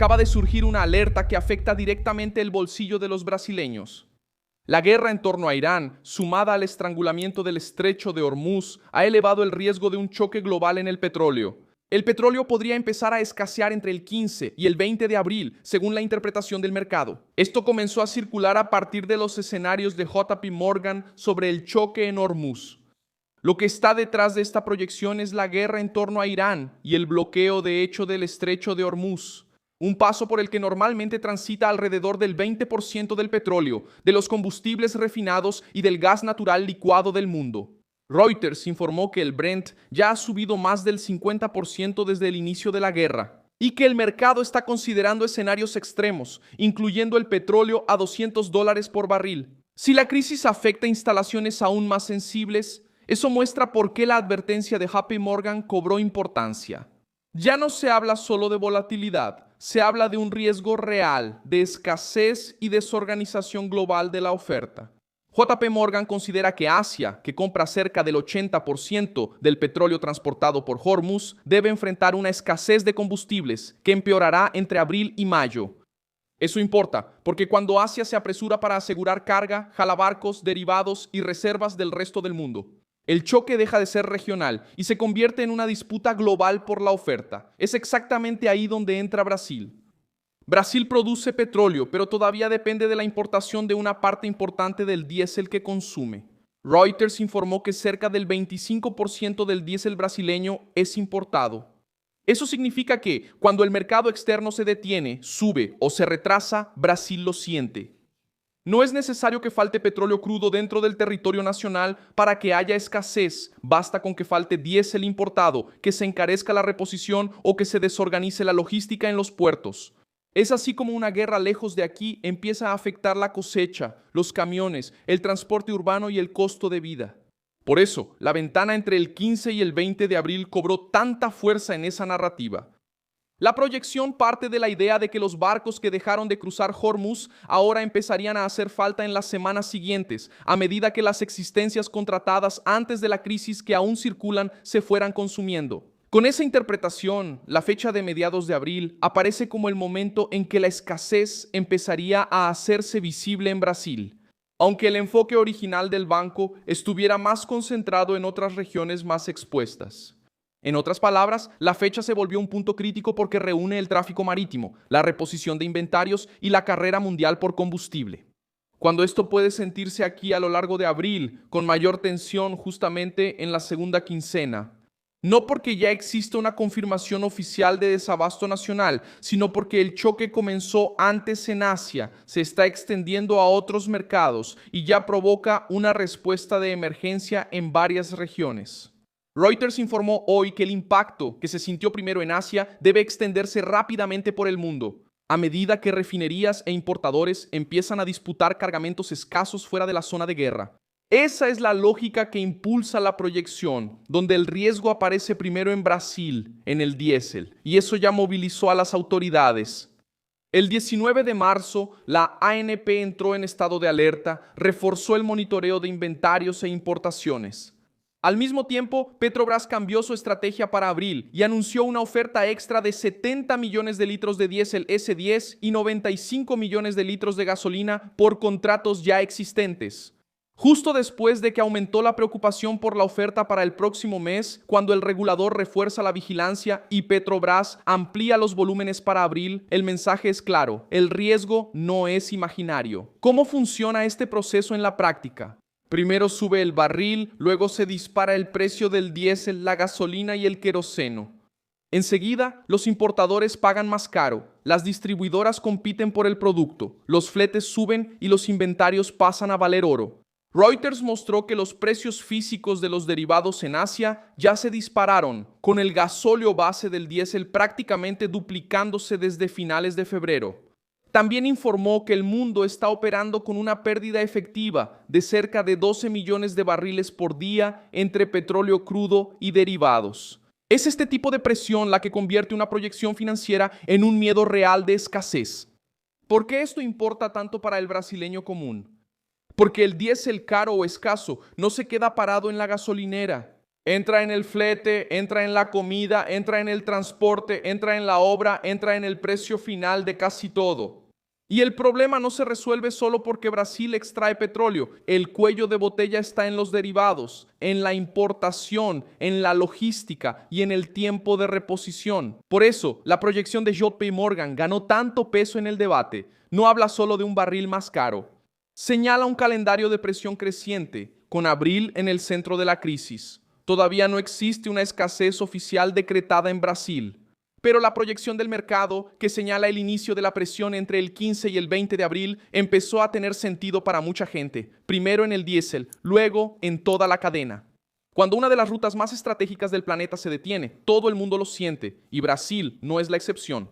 acaba de surgir una alerta que afecta directamente el bolsillo de los brasileños. La guerra en torno a Irán, sumada al estrangulamiento del estrecho de Hormuz, ha elevado el riesgo de un choque global en el petróleo. El petróleo podría empezar a escasear entre el 15 y el 20 de abril, según la interpretación del mercado. Esto comenzó a circular a partir de los escenarios de JP Morgan sobre el choque en Hormuz. Lo que está detrás de esta proyección es la guerra en torno a Irán y el bloqueo de hecho del estrecho de Hormuz, un paso por el que normalmente transita alrededor del 20% del petróleo, de los combustibles refinados y del gas natural licuado del mundo. Reuters informó que el Brent ya ha subido más del 50% desde el inicio de la guerra y que el mercado está considerando escenarios extremos, incluyendo el petróleo a $200 por barril. Si la crisis afecta instalaciones aún más sensibles, eso muestra por qué la advertencia de JP Morgan cobró importancia. Ya no se habla solo de volatilidad, se habla de un riesgo real, de escasez y desorganización global de la oferta. JP Morgan considera que Asia, que compra cerca del 80% del petróleo transportado por Hormuz, debe enfrentar una escasez de combustibles que empeorará entre abril y mayo. Eso importa, porque cuando Asia se apresura para asegurar carga, jala barcos, derivados y reservas del resto del mundo. El choque deja de ser regional y se convierte en una disputa global por la oferta. Es exactamente ahí donde entra Brasil. Brasil produce petróleo, pero todavía depende de la importación de una parte importante del diésel que consume. Reuters informó que cerca del 25% del diésel brasileño es importado. Eso significa que, cuando el mercado externo se detiene, sube o se retrasa, Brasil lo siente. No es necesario que falte petróleo crudo dentro del territorio nacional para que haya escasez. Basta con que falte diésel importado, que se encarezca la reposición o que se desorganice la logística en los puertos. Es así como una guerra lejos de aquí empieza a afectar la cosecha, los camiones, el transporte urbano y el costo de vida. Por eso, la ventana entre el 15 y el 20 de abril cobró tanta fuerza en esa narrativa. La proyección parte de la idea de que los barcos que dejaron de cruzar Hormuz ahora empezarían a hacer falta en las semanas siguientes, a medida que las existencias contratadas antes de la crisis que aún circulan se fueran consumiendo. Con esa interpretación, la fecha de mediados de abril aparece como el momento en que la escasez empezaría a hacerse visible en Brasil, aunque el enfoque original del banco estuviera más concentrado en otras regiones más expuestas. En otras palabras, la fecha se volvió un punto crítico porque reúne el tráfico marítimo, la reposición de inventarios y la carrera mundial por combustible. Cuando esto puede sentirse aquí a lo largo de abril, con mayor tensión justamente en la segunda quincena, no porque ya exista una confirmación oficial de desabasto nacional, sino porque el choque comenzó antes en Asia, se está extendiendo a otros mercados y ya provoca una respuesta de emergencia en varias regiones. Reuters informó hoy que el impacto que se sintió primero en Asia debe extenderse rápidamente por el mundo, a medida que refinerías e importadores empiezan a disputar cargamentos escasos fuera de la zona de guerra. Esa es la lógica que impulsa la proyección, donde el riesgo aparece primero en Brasil, en el diésel, y eso ya movilizó a las autoridades. El 19 de marzo, la ANP entró en estado de alerta, reforzó el monitoreo de inventarios e importaciones. Al mismo tiempo, Petrobras cambió su estrategia para abril y anunció una oferta extra de 70 millones de litros de diésel S10 y 95 millones de litros de gasolina por contratos ya existentes. Justo después de que aumentó la preocupación por la oferta para el próximo mes, cuando el regulador refuerza la vigilancia y Petrobras amplía los volúmenes para abril, el mensaje es claro: el riesgo no es imaginario. ¿Cómo funciona este proceso en la práctica? Primero sube el barril, luego se dispara el precio del diésel, la gasolina y el queroseno. Enseguida, los importadores pagan más caro, las distribuidoras compiten por el producto, los fletes suben y los inventarios pasan a valer oro. Reuters mostró que los precios físicos de los derivados en Asia ya se dispararon, con el gasóleo base del diésel prácticamente duplicándose desde finales de febrero. También informó que el mundo está operando con una pérdida efectiva de cerca de 12 millones de barriles por día entre petróleo crudo y derivados. Es este tipo de presión la que convierte una proyección financiera en un miedo real de escasez. ¿Por qué esto importa tanto para el brasileño común? Porque el diésel caro o escaso no se queda parado en la gasolinera. Entra en el flete, entra en la comida, entra en el transporte, entra en la obra, entra en el precio final de casi todo. Y el problema no se resuelve solo porque Brasil extrae petróleo. El cuello de botella está en los derivados, en la importación, en la logística y en el tiempo de reposición. Por eso, la proyección de JP Morgan ganó tanto peso en el debate. No habla solo de un barril más caro. Señala un calendario de presión creciente, con abril en el centro de la crisis. Todavía no existe una escasez oficial decretada en Brasil, pero la proyección del mercado, que señala el inicio de la presión entre el 15 y el 20 de abril, empezó a tener sentido para mucha gente, primero en el diésel, luego en toda la cadena. Cuando una de las rutas más estratégicas del planeta se detiene, todo el mundo lo siente, y Brasil no es la excepción.